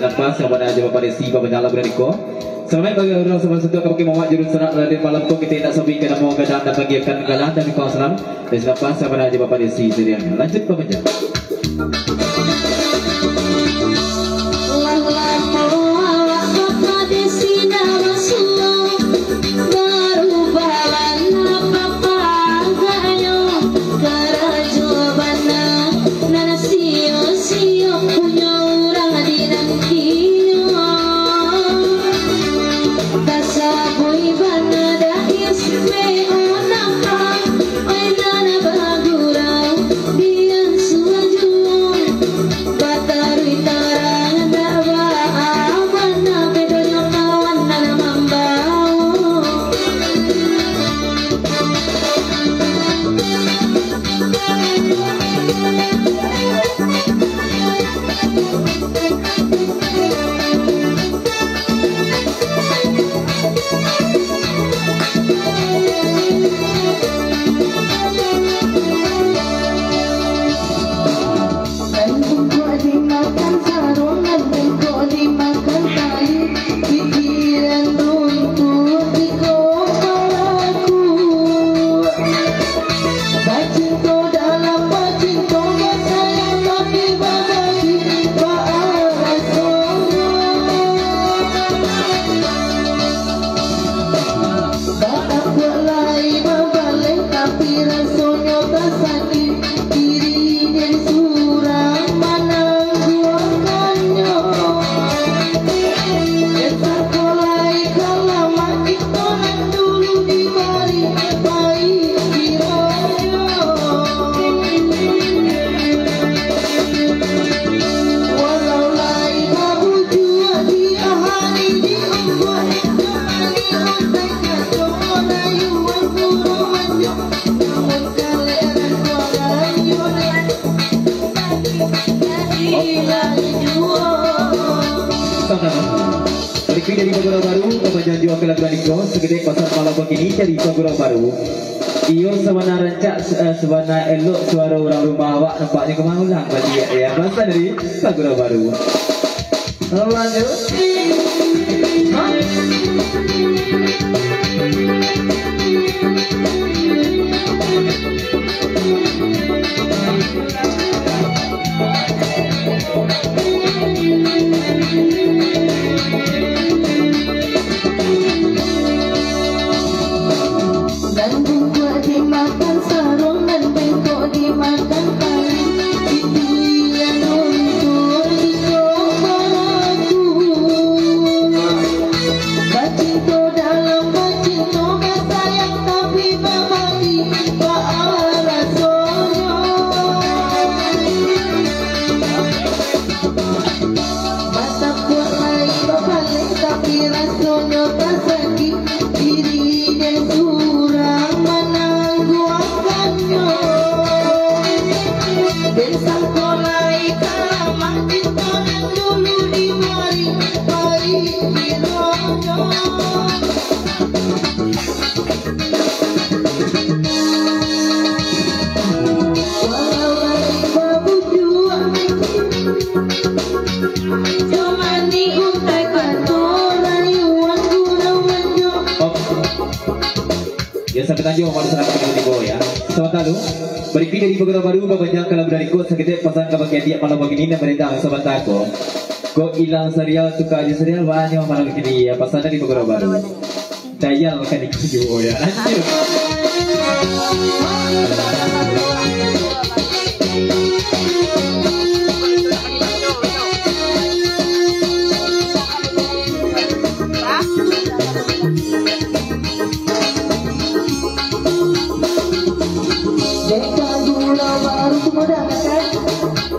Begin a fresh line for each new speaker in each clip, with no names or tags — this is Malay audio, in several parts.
Lepas yang pada jawab pada si penyala beraniko. Selamat bagi orang semua sentuh kami mewak jurus serat Raden malam ko kita nak sampai ke nama gadang dan bagikan galah dan kau selam. Dan lepas yang pada jawab pada si seriannya. Lanjut pemenjang. Dari Pagurau Baru, kebanyakan jual ke lagu Niko, segede pasar malam begini dari Pagurau Baru. Iyo sebenarnya rancak, sebenarnya elok suara orang rumah awak nampaknya kemaulang bagi ya bahasa dari Pagurau Baru. Lanjut. Sampai tanjung malu serang dengan Niko ya. Selamat lalu. Berikut dari Pagurau Baru kebanyakan kalau dari Niko segede pasang kebagian dia malam begini dan berita sobat aku. Kok hilang serial suka aja serial banyak malam begini ya pasang dari Pagurau Baru. Dayal kan Niko ya. Lanjut. Pagurau Baru semua dah kan?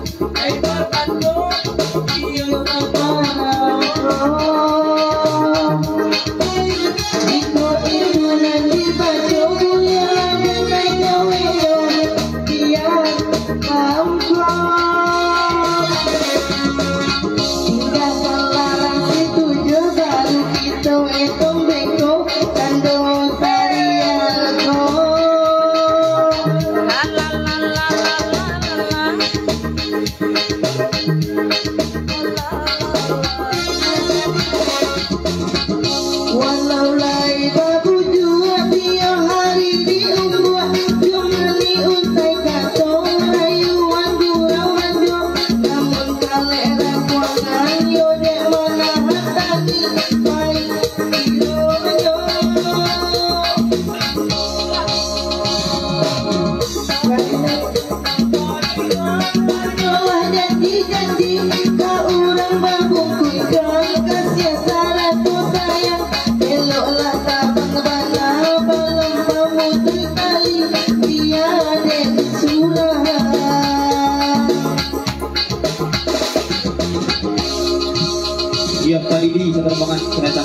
Iya, tadi di penerbangan kereta.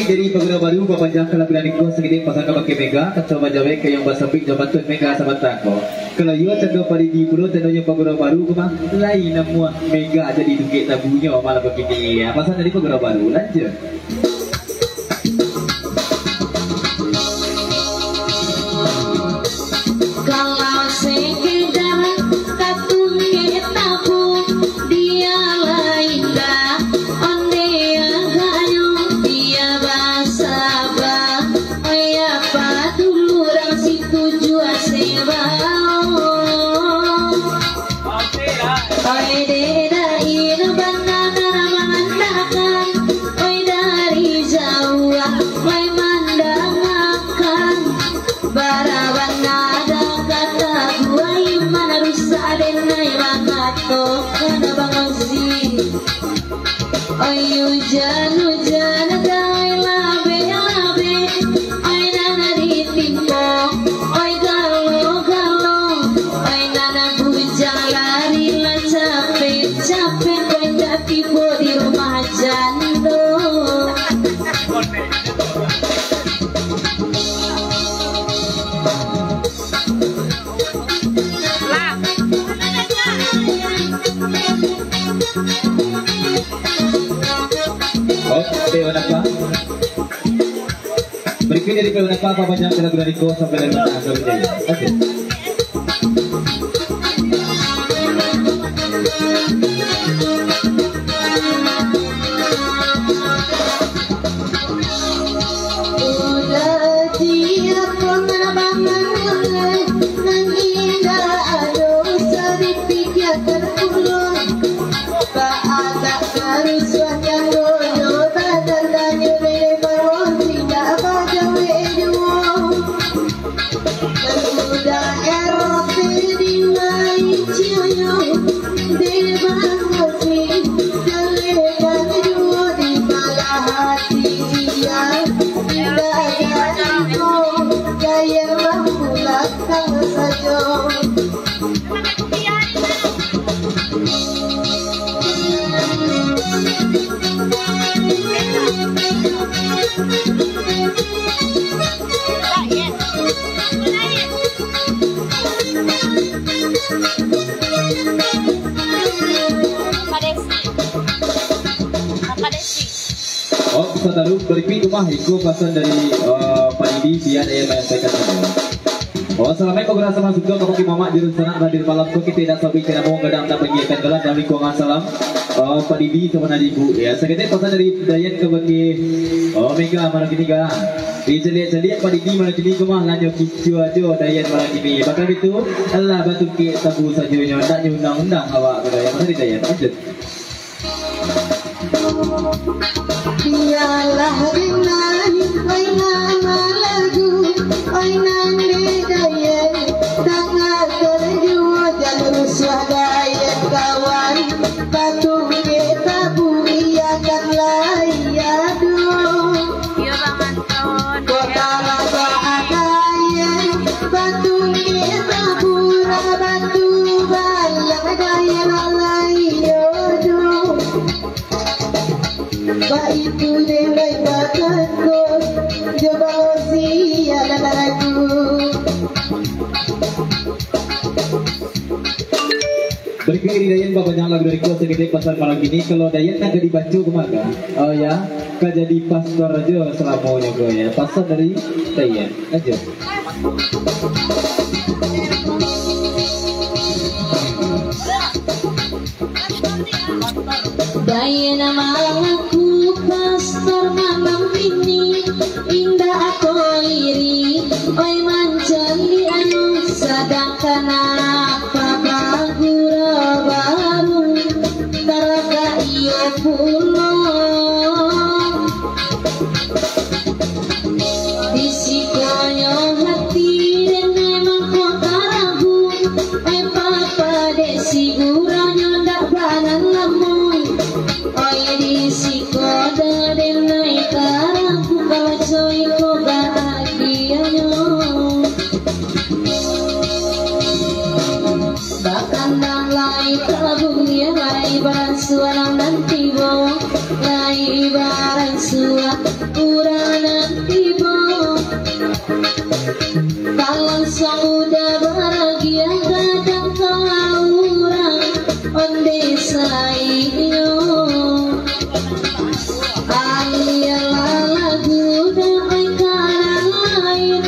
Dari Pagura Baru Bapanjang Kalabilan Iko segede pasang pakai mega kacau majawe ke yang basapik jabatun mega sahabat tako. Kalau ia cendo pada di pulau tentunya Pagura Baru kemang lain namun mega jadi dukit tabunya malah begini. Pasang dari Pagura Baru lanjut.
Hujan dai labe labe, oi nana ditimpo, oi galo galo, oi nana bujang lari lah capek capek, oi dak tiba di rumah jando.
Pewanapa. Berikut dari Pewanapa Papanjang Kalabilan Iko sampai dari mana sampai. Oke. lalu berikut rumah ikut pesan dari Pak Didi biar dia menyampaikan saja. Assalamualaikum warahmatullahi wabarakatuh. Kapok Mama di sana hadir malam ko kita dah sabi kena mo gadang tak pergi akan gelar dari kuangan salam. Pak Didi teman ibu ya. Sekitar pesan dari Dayan ke bagi Mega malam kini ga. Diceliat-celiat Pak Didi malam kini ke mah lanjut kicu aja Dayan malam kini. Bakal itu Allah batu ke tabu saja nyo tak undang-undang awak ke Dayan. Masa di Dayan lanjut.
Biarlah ringan, mainan lagu, mainan daya, tangan terjua jalur swadaya kawan, batu kita bumi akan layadu. Kota laba adaya, batu kita pura batu balang daya layadu. Itu dewa bakatku coba usia lagu
berikut ini Dayan banyak lagu dari kuasa gede pasar malam gini. Kalau Dayan nak jadi baca kemana? Oh ya, kau jadi pastor aja selamanya kau ya. Pastor dari Dayan aja.
Dayan namaku pastor malam ini indah aku iri oi mancan di anu sedangkan apa bagura baru taraga iyo pulang disikonyo hati dan memang kota ragu oi papa desi guranyo ndak banan lamun oi disikoda dan naik karaku kalau coy ko bahagianya bahkan dan lai tabung ya lai barang suara nanti bo lai barang suara nanti bo kalau sudah bahagia kadang kau orang onde sainyo ayalah lagu damai kanan lain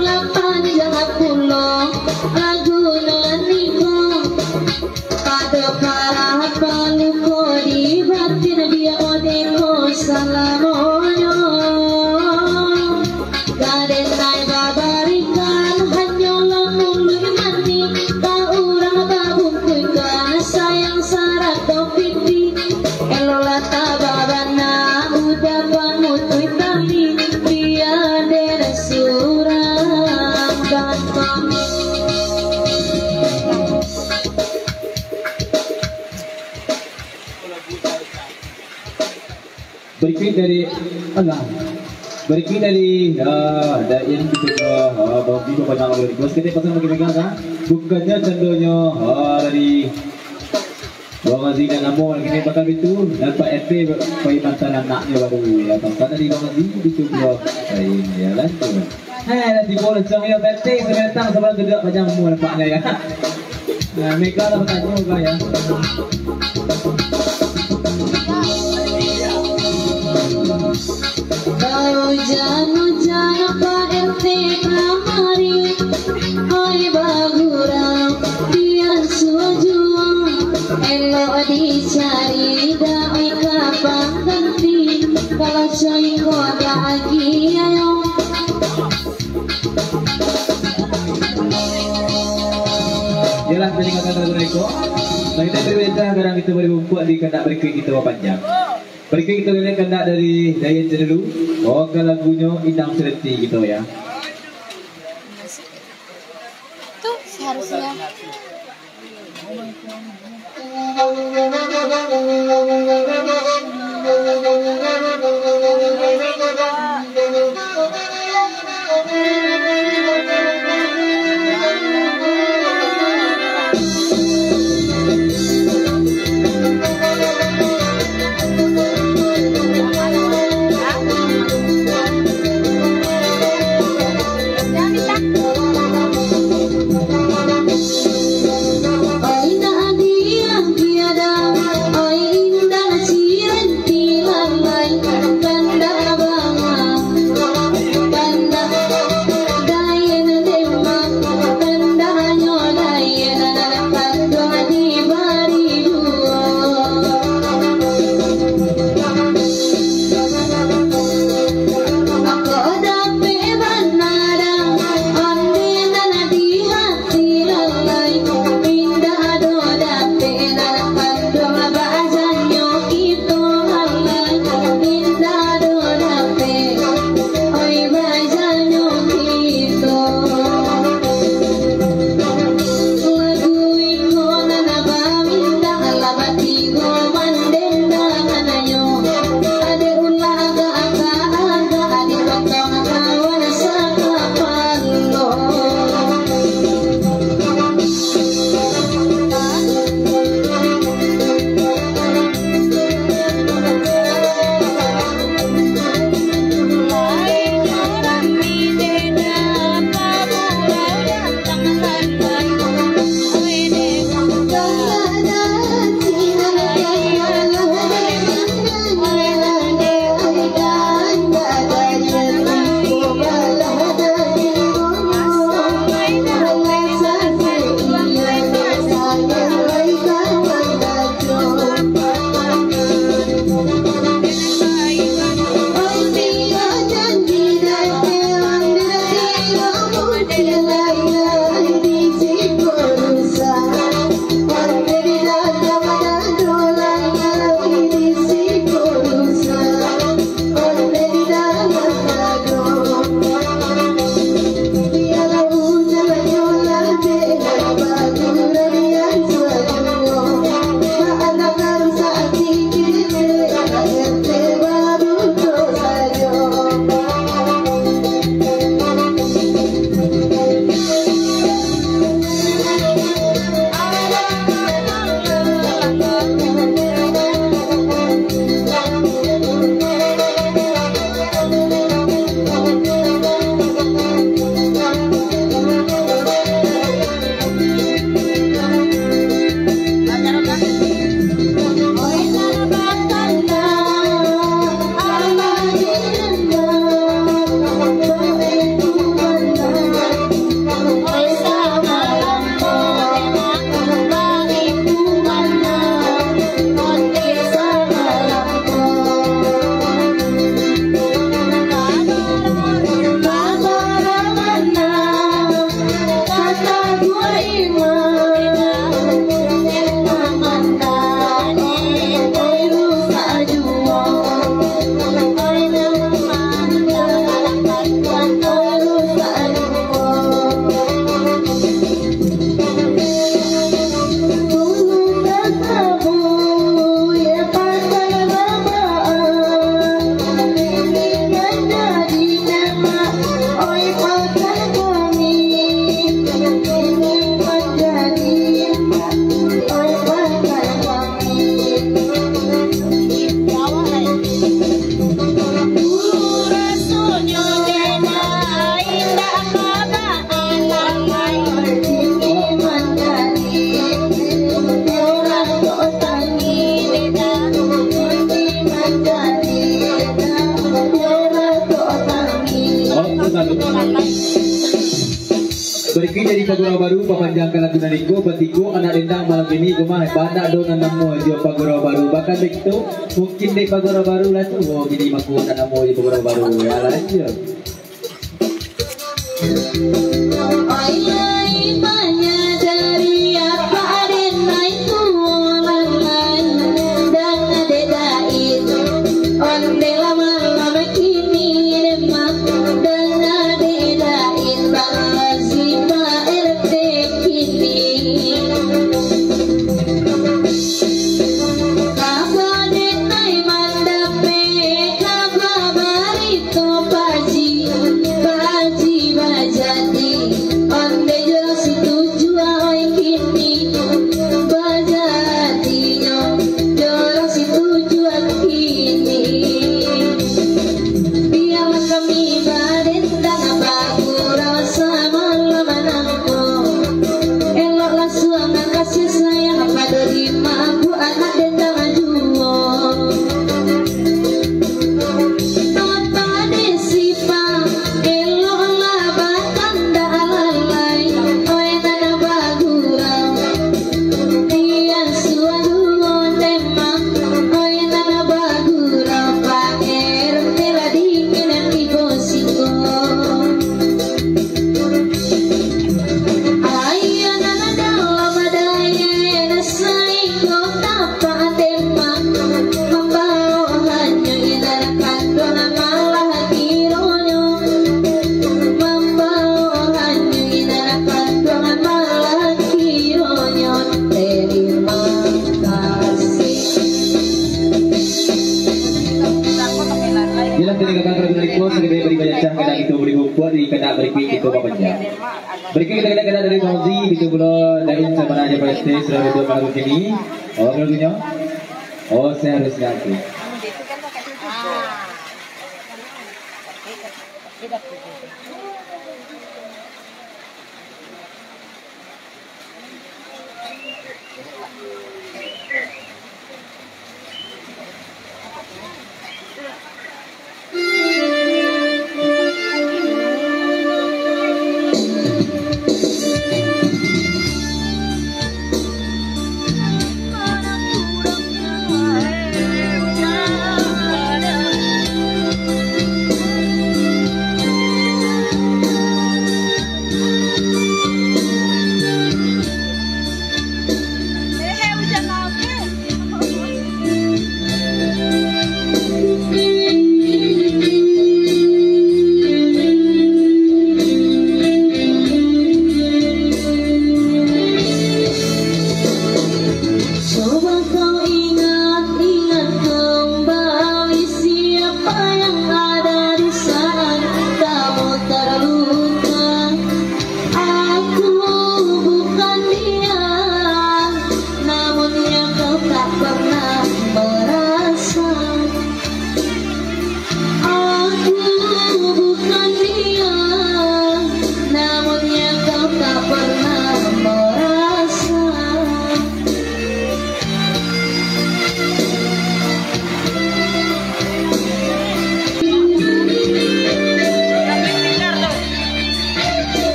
lapan jahat pulau lagu naniko pada para paluko di batin dia odeko salamoyo gaden nai babarikan hanyolah mului mani taurang babung kuikan sayang sarat topiti elola tababana udah bangun kuitali tiada surang gampang.
Berikut dari Allah. Berikut dari Dayan kita bawa video banyak lagu dari kuasa kita pasang bagi megang kan. Bukannya contohnya dari Bang Aziz dan Amo lagi ni bakal itu dan Pak RT pai mantan anaknya baru ya. Pasal dari Bang Aziz itu dua lain ya lah tu. Nanti boleh cakap ya RT sebentar sebelum kedua macam mu nampaknya ya. Mereka lah bertanya juga ya.
Hujan-hujan Pak RT kamari oi bagurang dia sujuang elok dicari dai kapan ganti kalau coy kau bahagia yo
Jalan peningkatan lagu Reko. Kita berbeda kadang kita berbuat di kandak berikut kita panjang. Berikut kita lihat kandak dari Dayan dulu. Oh, lagunya Indang Sereti gitu ya.
Tuh seharusnya.
Oi indah ciren tilamai kanda
Berikut dari Pagura Baru papanjangkan lagu Nariko Batiku anak dendang malam ini kumah banyak do nanamu aja Pagura Baru bahkan begitu mungkin di Pagura Baru lah tuh oh jadi maku nanamu di Pagura Baru ya lah aja. Berikut kita kena dari Fauzi, itu pula dari Sabana aja pada stage sudah duduk malam ini. Oh lagunya, oh saya harus ganti.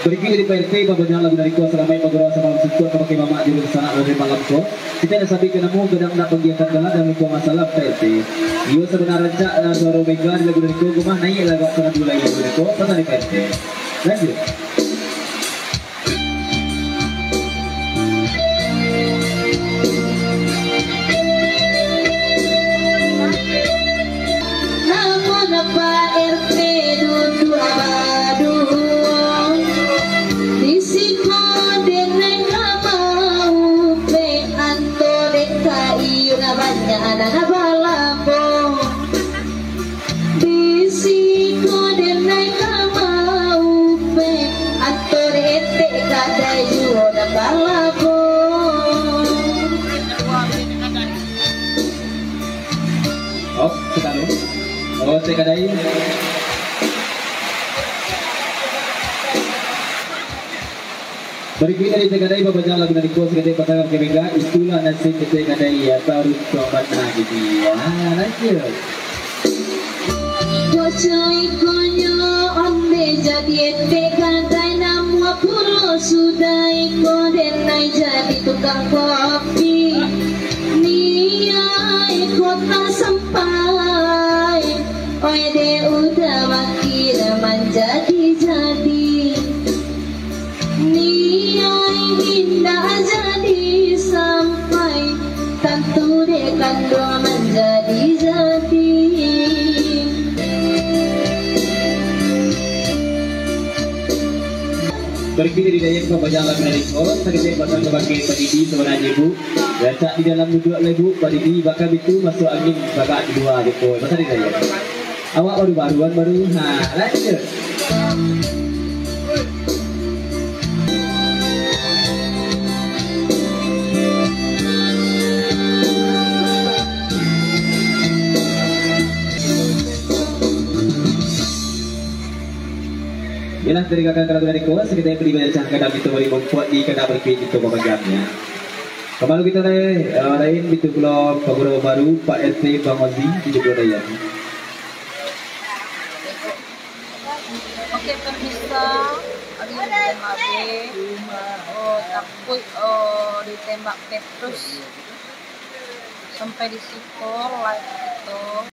Berikut dari PRT pembagian lagu dari kuasa ramai pagura sama suku pakai mama di sana dari malam ko. Kita dah sampai ke nemu gedang nak kegiatan kala dan mikir masalah PRT. Yo sebenarnya cak suara mega di lagu dari ko rumah naik lagu sana dulu lagi lagu dari ko pasal dari PRT. Lanjut.
Namun PRT duduk abadu. Banyak balapong bisiko dan naik mau pe atau rete kadai jual balapong.
Oh sekarang oh saya kadai. Berikut dari Tegadai Bapak lagu dari Kos Kedai Pasang Kebega itulah nasib Tegadai ya taruh coba lagi dia. Lanjut.
Bocoi konyo onde jadi Tegadai namu pulo sudai kodenai jadi tukang kopi. Niai kota sampai, oi de udah makin menjadi. Niai indah jadi sampai, tentu dekan doa menjadi.
Berikut dari Dayak Bapak lagu dari Kos Kedai Pasang Kebagi Padidi sebenarnya Bu. Letak di dalam duduk lagu Padidi bakal itu masuk angin bakal dua gitu. Masa di Dayak. Awak baru lanjut. Ialah dari kakak lagu dari Kos kita yang beri kadang itu beri membuat di kadang berkuit itu pemegangnya. Kemalu kita lain itu pulau Paguro Baru Pak RT Bang Ozi itu pulau Raya.
Oke, pemirsa, hari ini takut ditembak Petrus sampai di situ live itu.